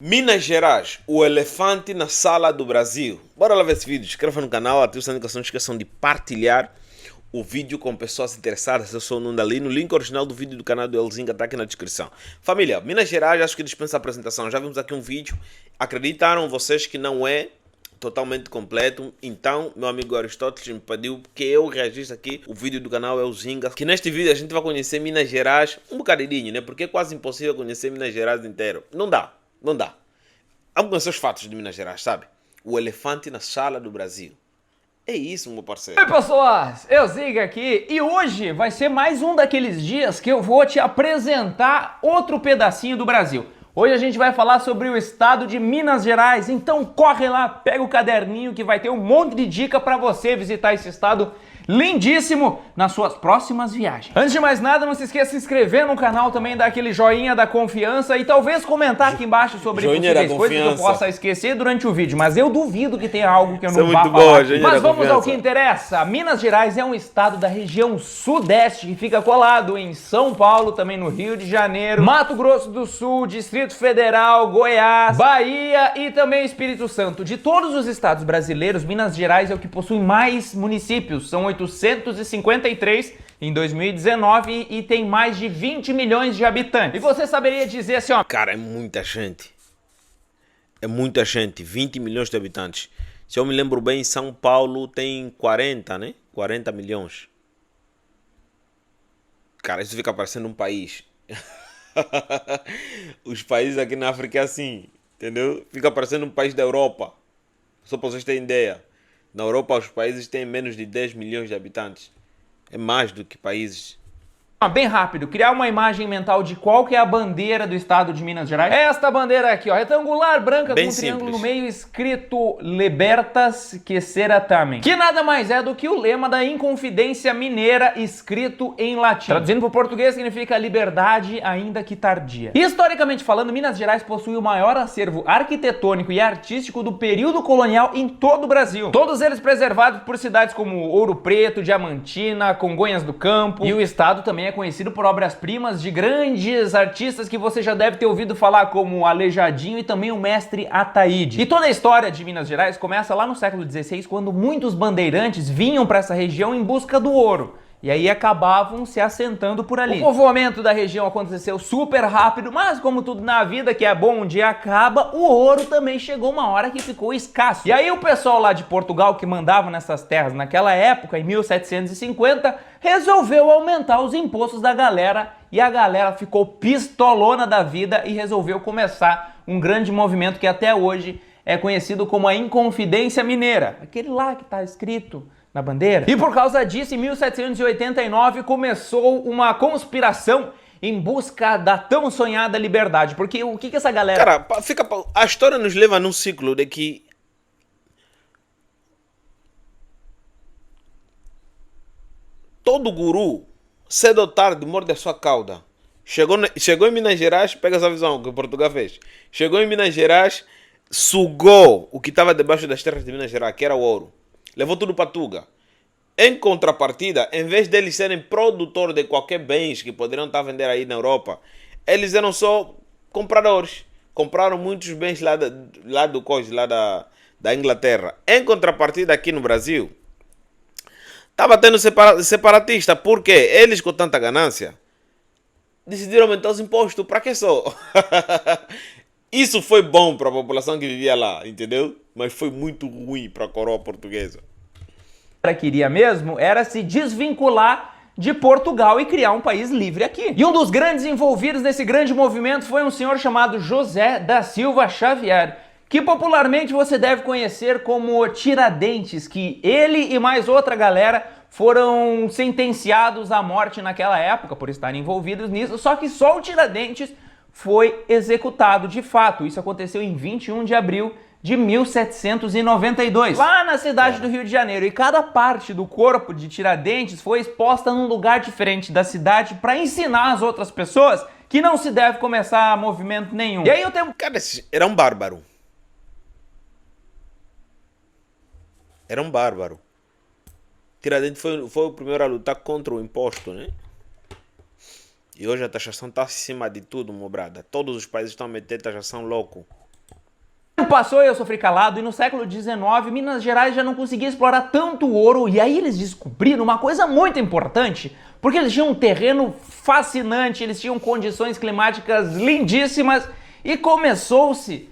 Minas Gerais, o elefante na sala do Brasil. Bora lá ver esse vídeo. Inscreva no canal, ative a notificação, não esqueçam de partilhar o vídeo com pessoas interessadas. Eu sou o Nundalino. O link original do vídeo do canal do Elzinga está aqui na descrição. Família, Minas Gerais acho que dispensa a apresentação. Já vimos aqui um vídeo. Acreditaram vocês que não é totalmente completo? Então, meu amigo Aristóteles me pediu que eu reagisse aqui o vídeo do canal Elzinga. Que neste vídeo a gente vai conhecer Minas Gerais um bocadinho, né? Porque é quase impossível conhecer Minas Gerais inteiro. Não dá. Não dá. Vamos conhecer os fatos de Minas Gerais, sabe? O elefante na sala do Brasil. É isso, meu parceiro. Oi, pessoas! Eu Ziga aqui e hoje vai ser mais um daqueles dias que eu vou te apresentar outro pedacinho do Brasil. Hoje a gente vai falar sobre o estado de Minas Gerais, então corre lá, pega o caderninho que vai ter um monte de dica para você visitar esse estado lindíssimo nas suas próximas viagens. Antes de mais nada, não se esqueça de se inscrever no canal também, dar aquele joinha da confiança e talvez comentar aqui embaixo sobre possíveis coisas que eu possa esquecer durante o vídeo, mas eu duvido que tenha algo que eu não vá falar. Mas vamos ao que interessa. Minas Gerais é um estado da região sudeste que fica colado em São Paulo, também no Rio de Janeiro, Mato Grosso do Sul, Distrito Federal, Goiás, Bahia e também Espírito Santo. De todos os estados brasileiros, Minas Gerais é o que possui mais municípios, são 853 em 2019 e tem mais de 20 milhões de habitantes. E você saberia dizer assim, ó... Cara, é muita gente. É muita gente, 20 milhões de habitantes. Se eu me lembro bem, São Paulo tem 40, né? 40 milhões. Cara, isso fica parecendo um país. Os países aqui na África é assim, entendeu? Fica parecendo um país da Europa. Só para vocês terem ideia. Na Europa, os países têm menos de 10 milhões de habitantes. É mais do que países. Bem rápido, criar uma imagem mental de qual que é a bandeira do estado de Minas Gerais. Esta bandeira aqui, ó, retangular, branca, bem com um triângulo simples no meio, escrito Libertas que será também. Que nada mais é do que o lema da Inconfidência Mineira, escrito em latim. Traduzindo para o português, significa liberdade, ainda que tardia. Historicamente falando, Minas Gerais possui o maior acervo arquitetônico e artístico do período colonial em todo o Brasil. Todos eles preservados por cidades como Ouro Preto, Diamantina, Congonhas do Campo. E o estado também é conhecido por obras-primas de grandes artistas que você já deve ter ouvido falar, como Aleijadinho e também o mestre Ataíde. E toda a história de Minas Gerais começa lá no século XVI, quando muitos bandeirantes vinham para essa região em busca do ouro. E aí acabavam se assentando por ali. O povoamento da região aconteceu super rápido, mas como tudo na vida que é bom um dia acaba, o ouro também chegou uma hora que ficou escasso. E aí o pessoal lá de Portugal que mandava nessas terras naquela época, em 1750, resolveu aumentar os impostos da galera e a galera ficou pistolona da vida e resolveu começar um grande movimento que até hoje é conhecido como a Inconfidência Mineira. Aquele lá que tá escrito na bandeira. E por causa disso, em 1789, começou uma conspiração em busca da tão sonhada liberdade. Porque o que essa galera... Cara, a história nos leva num ciclo de que todo guru, cedo ou tarde, morde a sua cauda. Chegou em Minas Gerais, pega essa visão que Portugal fez. Chegou em Minas Gerais, sugou o que estava debaixo das terras de Minas Gerais, que era o ouro. Levou tudo para Tuga. Em contrapartida, em vez deles serem produtores de qualquer bens que poderiam estar a vender aí na Europa, eles eram só compradores. Compraram muitos bens lá da Inglaterra. Em contrapartida, aqui no Brasil, estava tendo separatista. Por quê? Eles, com tanta ganância, decidiram aumentar os impostos. Para que só? Isso foi bom para a população que vivia lá, entendeu? Mas foi muito ruim para a coroa portuguesa. Queria mesmo era se desvincular de Portugal e criar um país livre aqui. E um dos grandes envolvidos nesse grande movimento foi um senhor chamado José da Silva Xavier, que popularmente você deve conhecer como Tiradentes, que ele e mais outra galera foram sentenciados à morte naquela época por estarem envolvidos nisso, só que só o Tiradentes foi executado de fato. Isso aconteceu em 21 de abril de 1792, lá na cidade do Rio de Janeiro. E cada parte do corpo de Tiradentes foi exposta num lugar diferente da cidade para ensinar as outras pessoas que não se deve começar movimento nenhum. E aí eu tenho... Cara, era um bárbaro. Era um bárbaro. Tiradentes foi o primeiro a lutar contra o imposto, né? E hoje a taxação está acima de tudo, meu brada. Todos os países estão a meter taxação louco. tempo passou e eu sofri calado, e no século XIX, Minas Gerais já não conseguia explorar tanto ouro, e aí eles descobriram uma coisa muito importante, porque eles tinham um terreno fascinante, eles tinham condições climáticas lindíssimas, e começou-se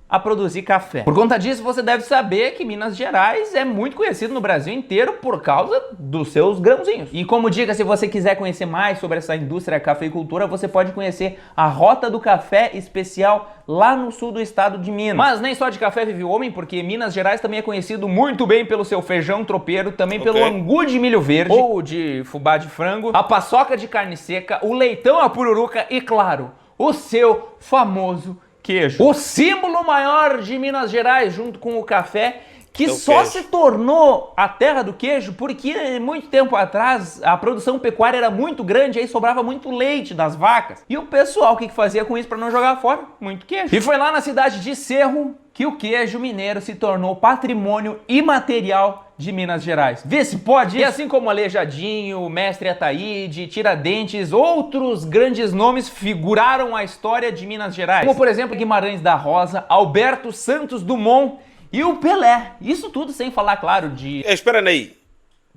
a produzir café. Por conta disso, você deve saber que Minas Gerais é muito conhecido no Brasil inteiro por causa dos seus grãozinhos. E como dica, se você quiser conhecer mais sobre essa indústria cafeicultura, você pode conhecer a Rota do Café especial lá no sul do estado de Minas. Mas nem só de café vive o homem, porque Minas Gerais também é conhecido muito bem pelo seu feijão tropeiro, também pelo angu de milho verde, ou de fubá de frango, a paçoca de carne seca, o leitão à pururuca e, claro, o seu famoso queijo. O símbolo maior de Minas Gerais, junto com o café, que só se tornou a terra do queijo porque muito tempo atrás a produção pecuária era muito grande, aí sobrava muito leite das vacas. E o pessoal, o que fazia com isso para não jogar fora? Muito queijo. E foi lá na cidade de Cerro que o queijo mineiro se tornou patrimônio imaterial de Minas Gerais. Vê se pode. E assim como Aleijadinho, Mestre Ataíde, Tiradentes, outros grandes nomes figuraram a história de Minas Gerais. Como, por exemplo, Guimarães da Rosa, Alberto Santos Dumont e o Pelé. Isso tudo sem falar, claro, de... Espera aí.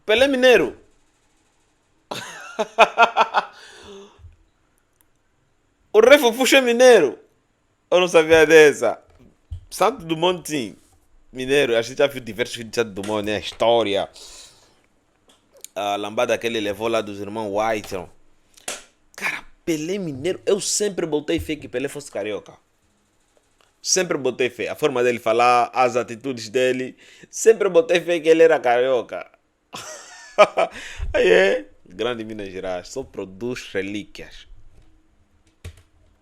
Pelé mineiro. O Rei Fufuxo é mineiro. Eu não sabia dessa. Santos Dumont, sim. Mineiro. A gente já viu diversos vídeos de Santos Dumont, né? A história. A lambada que ele levou lá dos irmãos White. Cara, Pelé mineiro. Eu sempre botei fé que Pelé fosse carioca. Sempre botei fé. A forma dele falar, as atitudes dele. Sempre botei fé que ele era carioca. Aí é. Grande Minas Gerais. Só produz relíquias.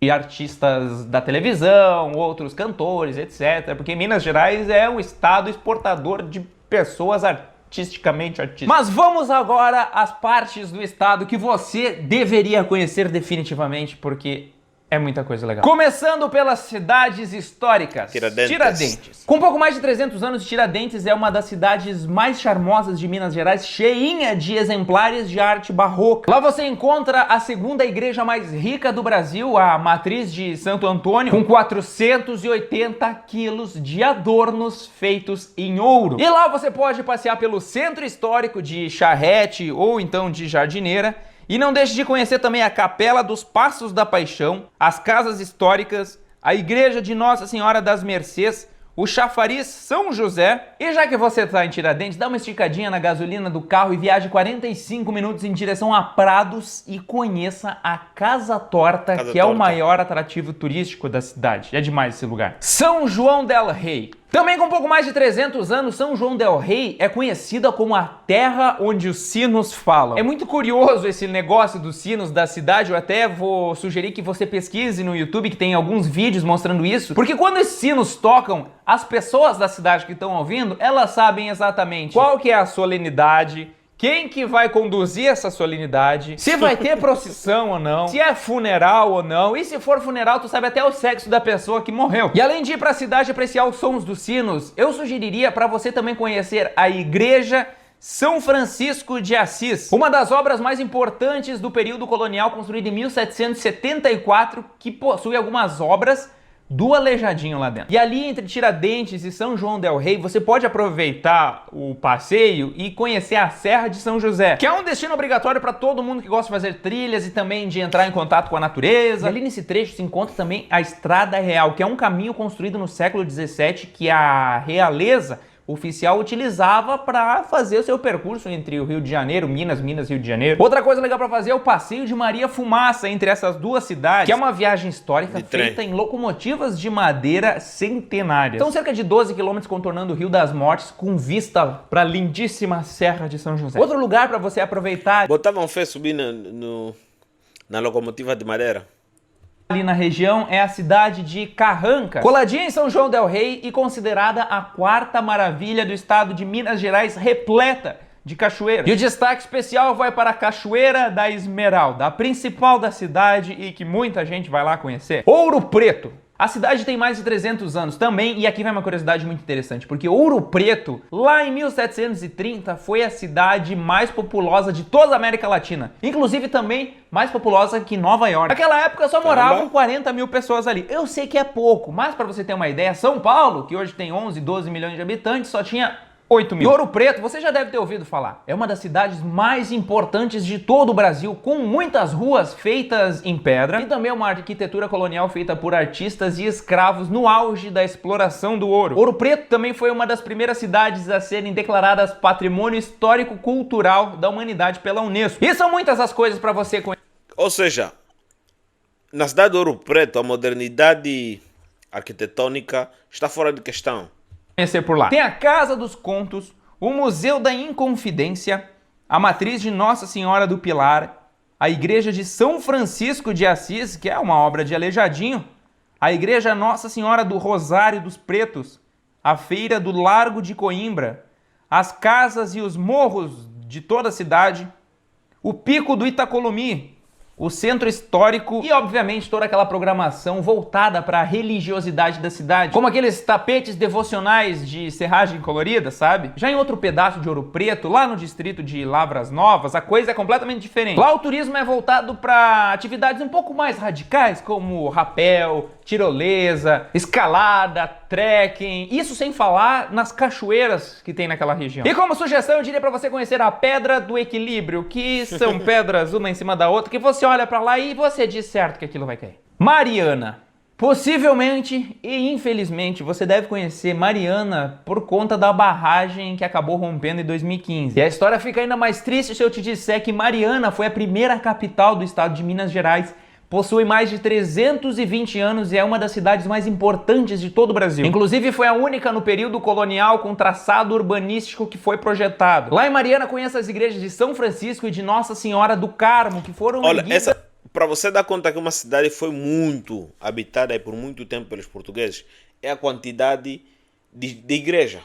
E artistas da televisão, outros cantores, etc. Porque Minas Gerais é um estado exportador de pessoas artisticamente artísticas. Mas vamos agora às partes do estado que você deveria conhecer definitivamente, porque é muita coisa legal. Começando pelas cidades históricas. Tiradentes. Com pouco mais de 300 anos, Tiradentes é uma das cidades mais charmosas de Minas Gerais, cheinha de exemplares de arte barroca. Lá você encontra a segunda igreja mais rica do Brasil, a Matriz de Santo Antônio, com 480 quilos de adornos feitos em ouro. E lá você pode passear pelo centro histórico de charrete ou então de jardineira. E não deixe de conhecer também a Capela dos Passos da Paixão, as casas históricas, a Igreja de Nossa Senhora das Mercês, o Chafariz São José. E já que você está em Tiradentes, dá uma esticadinha na gasolina do carro e viaje 45 minutos em direção a Prados e conheça a Casa Torta, que é o maior atrativo turístico da cidade. É demais esse lugar. São João del Rei. Também com pouco mais de 300 anos, São João del Rei é conhecida como a terra onde os sinos falam. É muito curioso esse negócio dos sinos da cidade, eu até vou sugerir que você pesquise no YouTube, que tem alguns vídeos mostrando isso, porque quando esses sinos tocam, as pessoas da cidade que estão ouvindo, elas sabem exatamente qual que é a solenidade, quem que vai conduzir essa solenidade, se vai ter procissão ou não, se é funeral ou não, e se for funeral, tu sabe até o sexo da pessoa que morreu. E além de ir pra cidade apreciar os sons dos sinos, eu sugeriria para você também conhecer a Igreja São Francisco de Assis, uma das obras mais importantes do período colonial, construída em 1774, que possui algumas obras do Aleijadinho lá dentro. E ali entre Tiradentes e São João del Rei, você pode aproveitar o passeio e conhecer a Serra de São José, que é um destino obrigatório para todo mundo que gosta de fazer trilhas e também de entrar em contato com a natureza. E ali nesse trecho se encontra também a Estrada Real, que é um caminho construído no século XVII que a realeza oficial utilizava para fazer o seu percurso entre o Rio de Janeiro, Minas, Rio de Janeiro. Outra coisa legal para fazer é o passeio de Maria Fumaça entre essas duas cidades, que é uma viagem histórica feita em locomotivas de madeira centenárias. São cerca de 12 quilômetros contornando o Rio das Mortes com vista para a lindíssima Serra de São José. Outro lugar para você aproveitar... Botavam fé subir na locomotiva de madeira. Ali na região é a cidade de Carrancas, coladinha em São João del Rei e considerada a quarta maravilha do estado de Minas Gerais, repleta de cachoeiras. E o destaque especial vai para a Cachoeira da Esmeralda, a principal da cidade e que muita gente vai lá conhecer. Ouro Preto. A cidade tem mais de 300 anos também, e aqui vai uma curiosidade muito interessante, porque Ouro Preto, lá em 1730, foi a cidade mais populosa de toda a América Latina, inclusive também mais populosa que Nova York. Naquela época só moravam 40 mil pessoas ali. Eu sei que é pouco, mas para você ter uma ideia, São Paulo, que hoje tem 11, 12 milhões de habitantes, só tinha 8 mil. E Ouro Preto, você já deve ter ouvido falar, é uma das cidades mais importantes de todo o Brasil, com muitas ruas feitas em pedra e também uma arquitetura colonial feita por artistas e escravos no auge da exploração do ouro. Ouro Preto também foi uma das primeiras cidades a serem declaradas Patrimônio Histórico-Cultural da Humanidade pela Unesco. E são muitas as coisas para você conhecer. Ou seja, na cidade de Ouro Preto, a modernidade arquitetônica está fora de questão. Por lá. Tem a Casa dos Contos, o Museu da Inconfidência, a Matriz de Nossa Senhora do Pilar, a Igreja de São Francisco de Assis, que é uma obra de Aleijadinho, a Igreja Nossa Senhora do Rosário dos Pretos, a Feira do Largo de Coimbra, as casas e os morros de toda a cidade, o Pico do Itacolomi, o centro histórico e, obviamente, toda aquela programação voltada para a religiosidade da cidade, como aqueles tapetes devocionais de serragem colorida, sabe? Já em outro pedaço de Ouro Preto, lá no distrito de Lavras Novas, a coisa é completamente diferente. Lá o turismo é voltado para atividades um pouco mais radicais, como rapel, tirolesa, escalada, trekking, isso sem falar nas cachoeiras que tem naquela região. E como sugestão, eu diria para você conhecer a Pedra do Equilíbrio, que são pedras uma em cima da outra, que você olha para lá e você diz certo que aquilo vai cair. Mariana. Possivelmente e infelizmente você deve conhecer Mariana por conta da barragem que acabou rompendo em 2015. E a história fica ainda mais triste se eu te disser que Mariana foi a primeira capital do estado de Minas Gerais, possui mais de 320 anos e é uma das cidades mais importantes de todo o Brasil. Inclusive foi a única no período colonial com traçado urbanístico que foi projetado. Lá em Mariana conheça as igrejas de São Francisco e de Nossa Senhora do Carmo, que foram erguidas... Para você dar conta que uma cidade foi muito habitada e por muito tempo pelos portugueses, é a quantidade de igreja,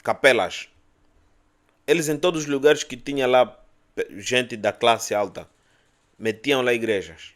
capelas. Eles em todos os lugares que tinha lá gente da classe alta, metiam lá igrejas.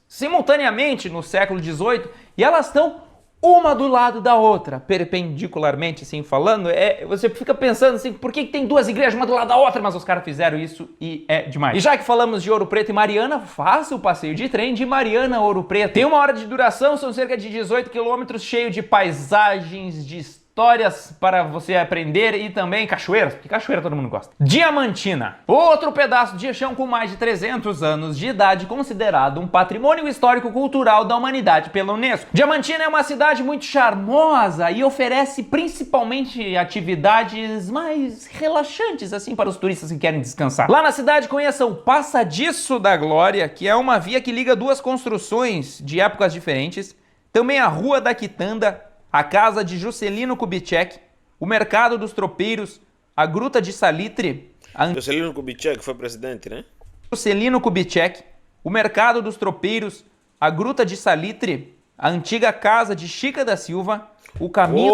Simultaneamente no século XVIII, e elas estão uma do lado da outra, perpendicularmente, assim, falando, você fica pensando assim, por que tem duas igrejas, uma do lado da outra, mas os caras fizeram isso e é demais. E já que falamos de Ouro Preto e Mariana, faça o passeio de trem de Mariana a Ouro Preto. Tem 1 hora de duração, são cerca de 18 quilômetros, cheio de paisagens, de histórias para você aprender e também cachoeiras, porque cachoeira todo mundo gosta. Diamantina, outro pedaço de chão com mais de 300 anos de idade, considerado um patrimônio histórico-cultural da humanidade pela Unesco. Diamantina é uma cidade muito charmosa e oferece principalmente atividades mais relaxantes assim para os turistas que querem descansar. Lá na cidade conheça o Passadiço da Glória, que é uma via que liga duas construções de épocas diferentes, também a Rua da Quitanda, a casa de Juscelino Kubitschek, o Mercado dos Tropeiros, a Gruta de Salitre... Juscelino Kubitschek foi presidente, né? Juscelino Kubitschek, o Mercado dos Tropeiros, a Gruta de Salitre, a antiga casa de Chica da Silva, o caminho...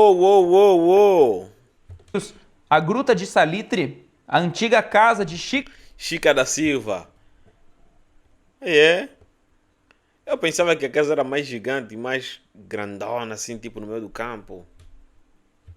A Gruta de Salitre, a antiga casa de Chica da Silva. Eu pensava que a casa era mais gigante, mais grandona, assim, tipo no meio do campo.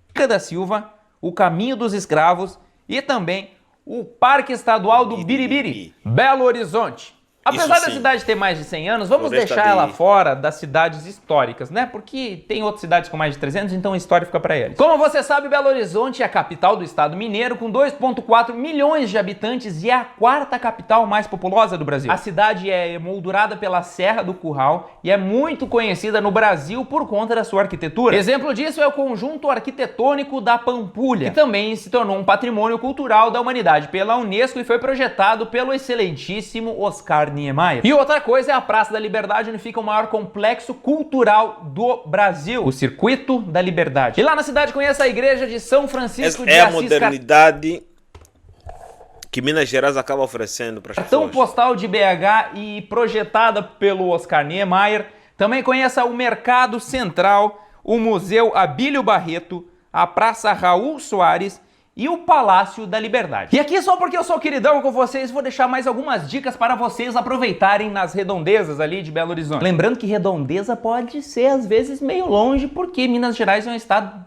Chica da Silva, o Caminho dos Escravos e também o Parque Estadual do Biribiri, Belo Horizonte. Apesar da cidade ter mais de 100 anos, vamos deixar ela fora das cidades históricas, né? Porque tem outras cidades com mais de 300, então a história fica para eles. Como você sabe, Belo Horizonte é a capital do estado mineiro, com 2,4 milhões de habitantes e é a 4ª capital mais populosa do Brasil. A cidade é emoldurada pela Serra do Curral e é muito conhecida no Brasil por conta da sua arquitetura. Exemplo disso é o conjunto arquitetônico da Pampulha, que também se tornou um patrimônio cultural da humanidade pela Unesco e foi projetado pelo excelentíssimo Oscar Niemeyer. E outra coisa é a Praça da Liberdade, onde fica o maior complexo cultural do Brasil, o Circuito da Liberdade. E lá na cidade conheça a Igreja de São Francisco de Assis. É a modernidade que Minas Gerais acaba oferecendo para as pessoas. Cartão postal de BH e projetada pelo Oscar Niemeyer. Também conheça o Mercado Central, o Museu Abílio Barreto, a Praça Raul Soares e o Palácio da Liberdade. E aqui, só porque eu sou queridão com vocês, vou deixar mais algumas dicas para vocês aproveitarem nas redondezas ali de Belo Horizonte. Lembrando que Redondeza pode ser às vezes meio longe, porque Minas Gerais é um estado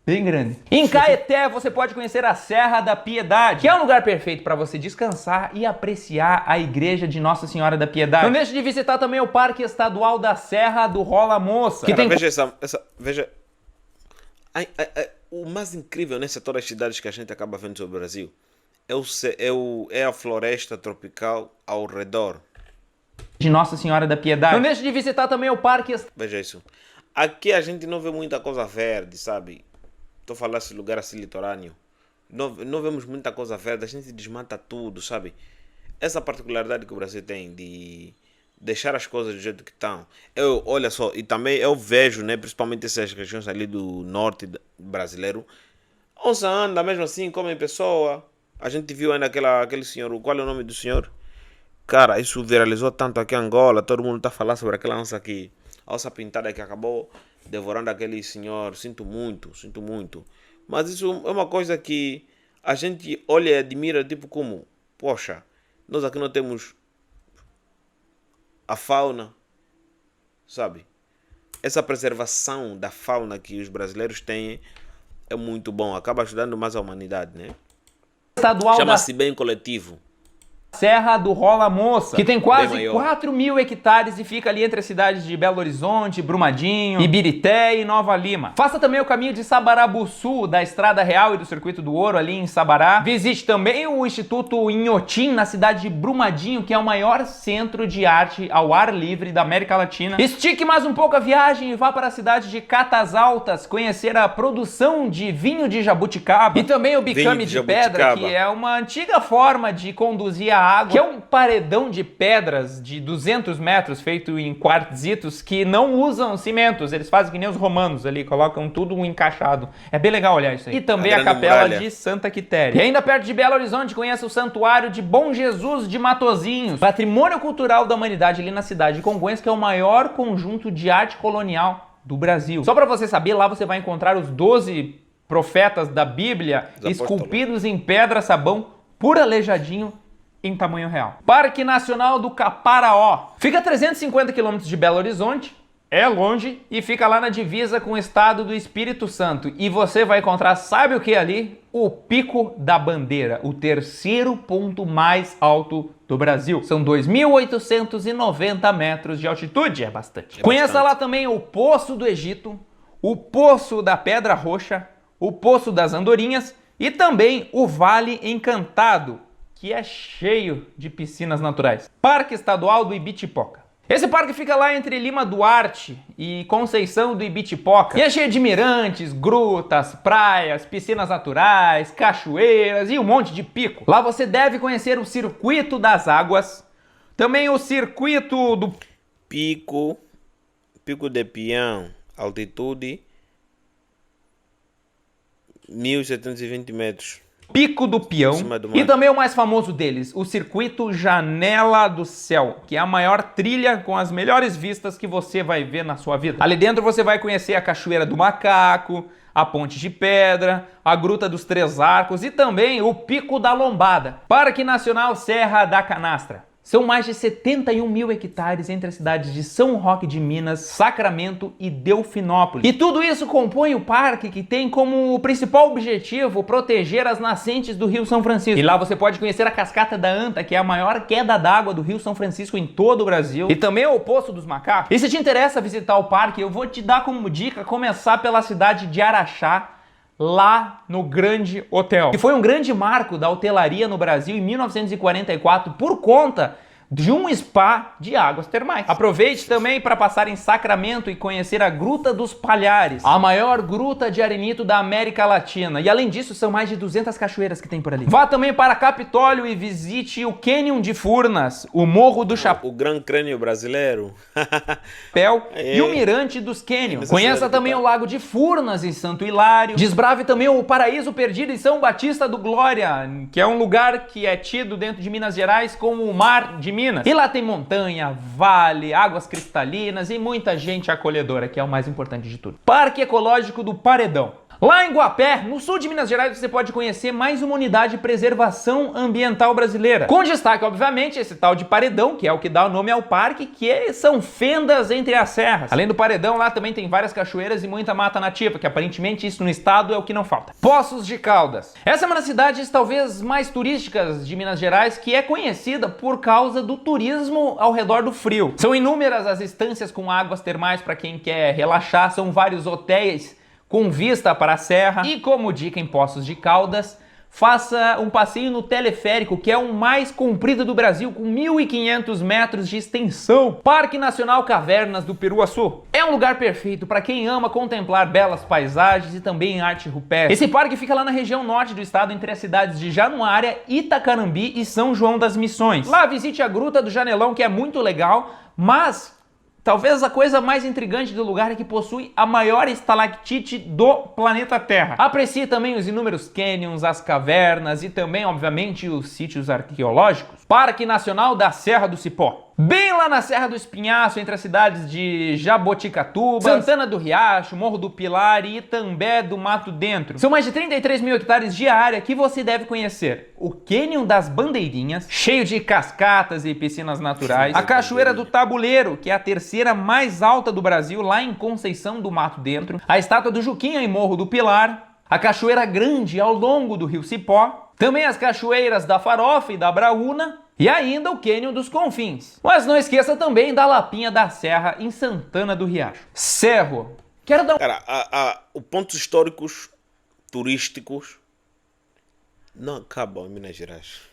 bem grande. Em Caeté você pode conhecer a Serra da Piedade, que é um lugar perfeito para você descansar e apreciar a igreja de Nossa Senhora da Piedade. Não deixe de visitar também o Parque Estadual da Serra do Rola Moça. Que tem... Veja. O mais incrível nessas todas as cidades que a gente acaba vendo sobre o Brasil é a floresta tropical ao redor de Nossa Senhora da Piedade. Não deixe de visitar também o Parque... Veja isso. Aqui a gente não vê muita coisa verde, sabe? Estou falando desse lugar assim litorâneo. Não vemos muita coisa verde, a gente desmata tudo, sabe? Essa particularidade que o Brasil tem de deixar as coisas do jeito que estão. Olha só, e também eu vejo, né, principalmente essas regiões ali do norte brasileiro, onça anda mesmo assim, come pessoa. A gente viu ainda aquele senhor, qual é o nome do senhor? Cara, isso viralizou tanto aqui em Angola, todo mundo está falando sobre aquela onça aqui. A onça pintada que acabou devorando aquele senhor. Sinto muito. Mas isso é uma coisa que a gente olha e admira, tipo como, poxa, nós aqui não temos a fauna, sabe? Essa preservação da fauna que os brasileiros têm é muito bom, acaba ajudando mais a humanidade, né? Chama-se bem coletivo. Serra do Rola Moça, que tem quase 4.000 hectares e fica ali entre as cidades de Belo Horizonte, Brumadinho, Ibirité e Nova Lima. Faça também o caminho de Sabarabuçu, da Estrada Real e do Circuito do Ouro ali em Sabará. Visite também o Instituto Inhotim, na cidade de Brumadinho, que é o maior centro de arte ao ar livre da América Latina. Estique mais um pouco a viagem e vá para a cidade de Catas Altas, conhecer a produção de vinho de jabuticaba e também o bicame de pedra, que é uma antiga forma de conduzir a água, que é um paredão de pedras de 200 metros feito em quartzitos que não usam cimentos, eles fazem que nem os romanos ali, colocam tudo encaixado. É bem legal olhar isso aí. E também a Capela de Santa Quitéria. E ainda perto de Belo Horizonte, conheça o Santuário de Bom Jesus de Matozinhos, patrimônio cultural da humanidade ali na cidade de Congonhas, que é o maior conjunto de arte colonial do Brasil. Só para você saber, lá você vai encontrar os 12 profetas da Bíblia esculpidos em pedra sabão por Aleijadinho em tamanho real. Parque Nacional do Caparaó. Fica a 350 quilômetros de Belo Horizonte, é longe, e fica lá na divisa com o estado do Espírito Santo. E você vai encontrar, sabe o que ali? O Pico da Bandeira, o terceiro ponto mais alto do Brasil. São 2.890 metros de altitude, é bastante. Conheça lá também o Poço do Egito, o Poço da Pedra Roxa, o Poço das Andorinhas e também o Vale Encantado, que é cheio de piscinas naturais. Parque Estadual do Ibitipoca. Esse parque fica lá entre Lima Duarte e Conceição do Ibitipoca. E é cheio de mirantes, grutas, praias, piscinas naturais, cachoeiras e um monte de pico. Lá você deve conhecer o Circuito das Águas, também o Circuito do Pico de Peão, altitude 1.720 metros. Pico do Peão e também o mais famoso deles, o Circuito Janela do Céu, que é a maior trilha com as melhores vistas que você vai ver na sua vida. Ali dentro você vai conhecer a Cachoeira do Macaco, a Ponte de Pedra, a Gruta dos Três Arcos e também o Pico da Lombada. Parque Nacional Serra da Canastra. São mais de 71 mil hectares entre as cidades de São Roque de Minas, Sacramento e Delfinópolis. E tudo isso compõe o parque, que tem como principal objetivo proteger as nascentes do Rio São Francisco. E lá você pode conhecer a Cascata da Anta, que é a maior queda d'água do Rio São Francisco em todo o Brasil. E também o Poço dos Macacos. E se te interessa visitar o parque, eu vou te dar como dica começar pela cidade de Araxá, lá no Grande Hotel, que foi um grande marco da hotelaria no Brasil em 1944 por conta de um spa de águas termais. Aproveite também para passar em Sacramento e conhecer a Gruta dos Palhares, a maior gruta de arenito da América Latina. E além disso, são mais de 200 cachoeiras que tem por ali. Vá também para Capitólio e visite o Cânion de Furnas, o Morro do Chapéu, o Gran Crânio brasileiro, e o Mirante dos Cânions. Conheça também o Lago de Furnas em Santo Hilário. Desbrave também o Paraíso Perdido em São Batista do Glória, que é um lugar que é tido dentro de Minas Gerais como o Mar de Minas. E lá tem montanha, vale, águas cristalinas e muita gente acolhedora, que é o mais importante de tudo. Parque Ecológico do Paredão. Lá em Guapé, no sul de Minas Gerais, você pode conhecer mais uma unidade de preservação ambiental brasileira. Com destaque, obviamente, esse tal de paredão, que é o que dá o nome ao parque, que são fendas entre as serras. Além do paredão, lá também tem várias cachoeiras e muita mata nativa, que aparentemente isso no estado é o que não falta. Poços de Caldas. Essa é uma das cidades talvez mais turísticas de Minas Gerais, que é conhecida por causa do turismo ao redor do frio. São inúmeras as estâncias com águas termais para quem quer relaxar, são vários hotéis com vista para a serra. E como dica em Poços de Caldas, faça um passeio no teleférico, que é o mais comprido do Brasil, com 1.500 metros de extensão. Parque Nacional Cavernas do Peruaçu. É um lugar perfeito para quem ama contemplar belas paisagens e também arte rupestre. Esse parque fica lá na região norte do estado, entre as cidades de Januária, Itacarambi e São João das Missões. Lá visite a Gruta do Janelão, que é muito legal, mas talvez a coisa mais intrigante do lugar é que possui a maior estalactite do planeta Terra. Aprecie também os inúmeros canyons, as cavernas e também, obviamente, os sítios arqueológicos. Parque Nacional da Serra do Cipó. Bem lá na Serra do Espinhaço, entre as cidades de Jaboticatuba, Santana do Riacho, Morro do Pilar e Itambé do Mato Dentro. São mais de 33 mil hectares de área que você deve conhecer. O Cânion das Bandeirinhas, cheio de cascatas e piscinas naturais. A Cachoeira do Tabuleiro, que é a terceira mais alta do Brasil, lá em Conceição do Mato Dentro. A Estátua do Juquinha em Morro do Pilar. A Cachoeira Grande ao longo do Rio Cipó. Também as cachoeiras da Farofa e da Braúna. E ainda o Cânion dos Confins. Mas não esqueça também da Lapinha da Serra em Santana do Riacho. Cerro. Quero dar os pontos históricos, turísticos, não acabam em Minas Gerais.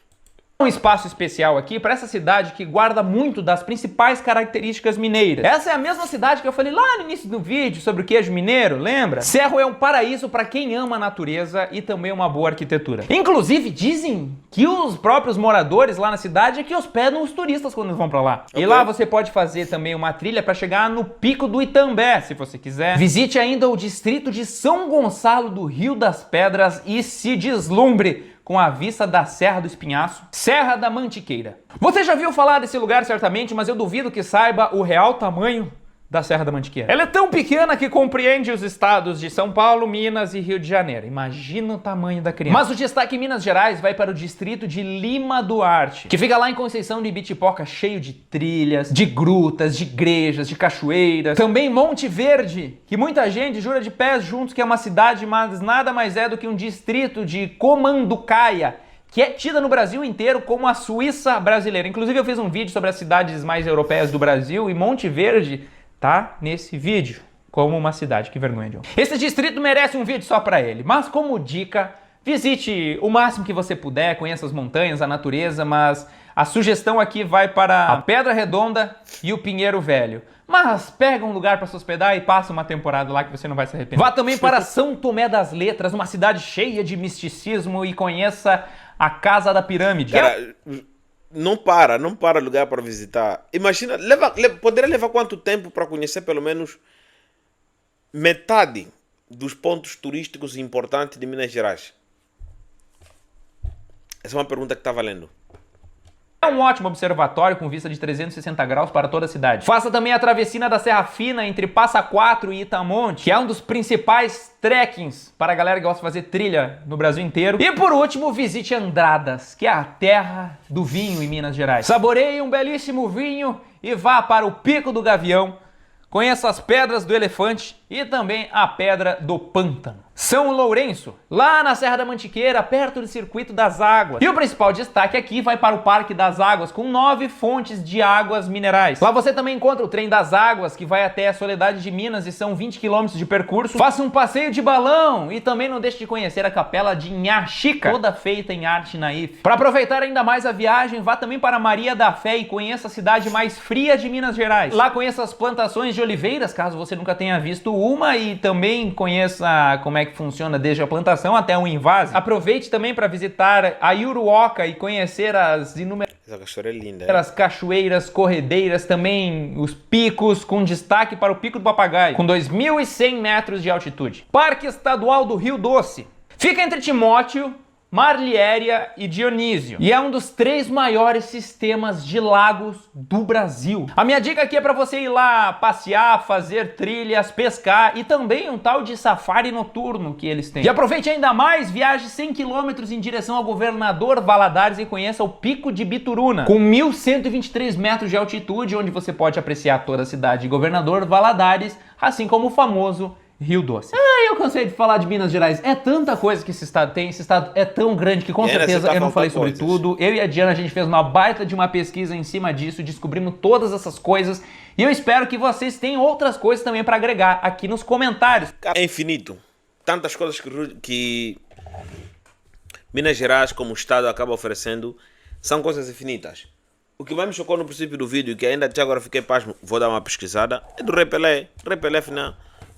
Um espaço especial aqui para essa cidade que guarda muito das principais características mineiras. Essa é a mesma cidade que eu falei lá no início do vídeo sobre o queijo mineiro, lembra? Cerro é um paraíso para quem ama a natureza e também uma boa arquitetura. Inclusive, dizem que os próprios moradores lá na cidade é que hospedam os turistas quando vão para lá. Okay. E lá você pode fazer também uma trilha para chegar no Pico do Itambé, se você quiser. Visite ainda o distrito de São Gonçalo do Rio das Pedras e se deslumbre com a vista da Serra do Espinhaço, Serra da Mantiqueira. Você já viu falar desse lugar certamente, mas eu duvido que saiba o real tamanho da Serra da Mantiqueira. Ela é tão pequena que compreende os estados de São Paulo, Minas e Rio de Janeiro. Imagina o tamanho da criança. Mas o destaque em Minas Gerais vai para o distrito de Lima Duarte, que fica lá em Conceição de Ibitipoca, cheio de trilhas, de grutas, de igrejas, de cachoeiras. Também Monte Verde, que muita gente jura de pés juntos que é uma cidade, mas nada mais é do que um distrito de Comanducaia, que é tida no Brasil inteiro como a Suíça brasileira. Inclusive eu fiz um vídeo sobre as cidades mais europeias do Brasil e Monte Verde tá nesse vídeo como uma cidade. Que vergonha, John. Esse distrito merece um vídeo só pra ele, mas como dica, visite o máximo que você puder, conheça as montanhas, a natureza, mas a sugestão aqui vai para a Pedra Redonda e o Pinheiro Velho. Mas pega um lugar para se hospedar e passa uma temporada lá que você não vai se arrepender. Vá também para São Tomé das Letras, uma cidade cheia de misticismo, e conheça a Casa da Pirâmide. Cara, não para lugar para visitar. Imagina, poderia levar quanto tempo para conhecer pelo menos metade dos pontos turísticos importantes de Minas Gerais? Essa é uma pergunta que está valendo. É um ótimo observatório com vista de 360 graus para toda a cidade. Faça também a travessia da Serra Fina entre Passa Quatro e Itamonte, que é um dos principais trekkings para a galera que gosta de fazer trilha no Brasil inteiro. E por último, visite Andradas, que é a terra do vinho em Minas Gerais. Saboreie um belíssimo vinho e vá para o Pico do Gavião. Conheça as Pedras do Elefante e também a Pedra do Pântano. São Lourenço, lá na Serra da Mantiqueira, perto do Circuito das Águas. E o principal destaque aqui vai para o Parque das Águas, com 9 fontes de águas minerais. Lá você também encontra o Trem das Águas, que vai até a Soledade de Minas e são 20 km de percurso. Faça um passeio de balão e também não deixe de conhecer a Capela de Nha Chica, toda feita em arte naif. Para aproveitar ainda mais a viagem, vá também para Maria da Fé e conheça a cidade mais fria de Minas Gerais. Lá conheça as plantações de oliveiras, caso você nunca tenha visto uma, e também conheça como é que funciona desde a plantação até o invase. Aproveite também para visitar a Iuruoca e conhecer as inúmeras cachoeira é linda, as cachoeiras, corredeiras, também os picos, com destaque para o Pico do Papagaio, com 2.100 metros de altitude. Parque Estadual do Rio Doce. Fica entre Timóteo, Marliéria e Dionísio. E é um dos 3 maiores sistemas de lagos do Brasil. A minha dica aqui é para você ir lá passear, fazer trilhas, pescar e também um tal de safari noturno que eles têm. E aproveite ainda mais, viaje 100 km em direção ao Governador Valadares e conheça o Pico de Bituruna, com 1.123 metros de altitude, onde você pode apreciar toda a cidade de Governador Valadares, assim como o famoso Rio Doce. Eu cansei de falar de Minas Gerais. É tanta coisa que esse estado tem. Esse estado é tão grande que com certeza eu não falei sobre tudo. Eu e a Diana, a gente fez uma baita de uma pesquisa em cima disso, descobrimos todas essas coisas. E eu espero que vocês tenham outras coisas também para agregar aqui nos comentários. É infinito. Tantas coisas que Minas Gerais, como estado, acaba oferecendo, são coisas infinitas. O que mais me chocou no princípio do vídeo, que ainda até agora fiquei pasmo, vou dar uma pesquisada, é do Rei Pelé. Rei Pelé, afinal,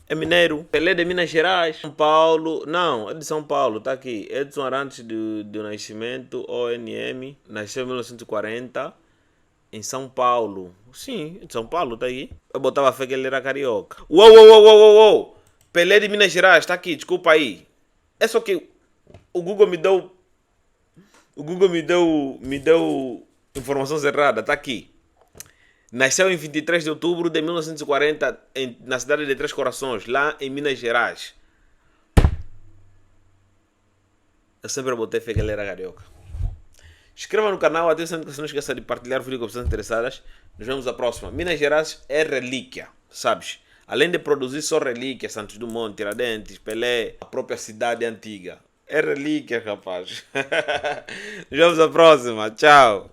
é mineiro. Pelé de Minas Gerais. São Paulo. Não, é de São Paulo. Tá aqui. Edson Arantes do Nascimento, ONM. Nasceu em 1940. Em São Paulo. Sim, de São Paulo, tá aí. Eu botava fé que ele era carioca. Uou. Pelé de Minas Gerais. Tá aqui, desculpa aí. É só que o Google me deu... me deu informações erradas. Tá aqui. Nasceu em 23 de outubro de 1940 na cidade de Três Corações, lá em Minas Gerais. Eu sempre botei fé que ele era carioca. Inscreva no canal, até sempre que você não esqueça de partilhar o vídeo com pessoas interessadas. Nos vemos na próxima. Minas Gerais é relíquia, sabes? Além de produzir só relíquias, Santos Dumont, Tiradentes, Pelé, a própria cidade antiga. É relíquia, rapaz. Nos vemos na próxima. Tchau.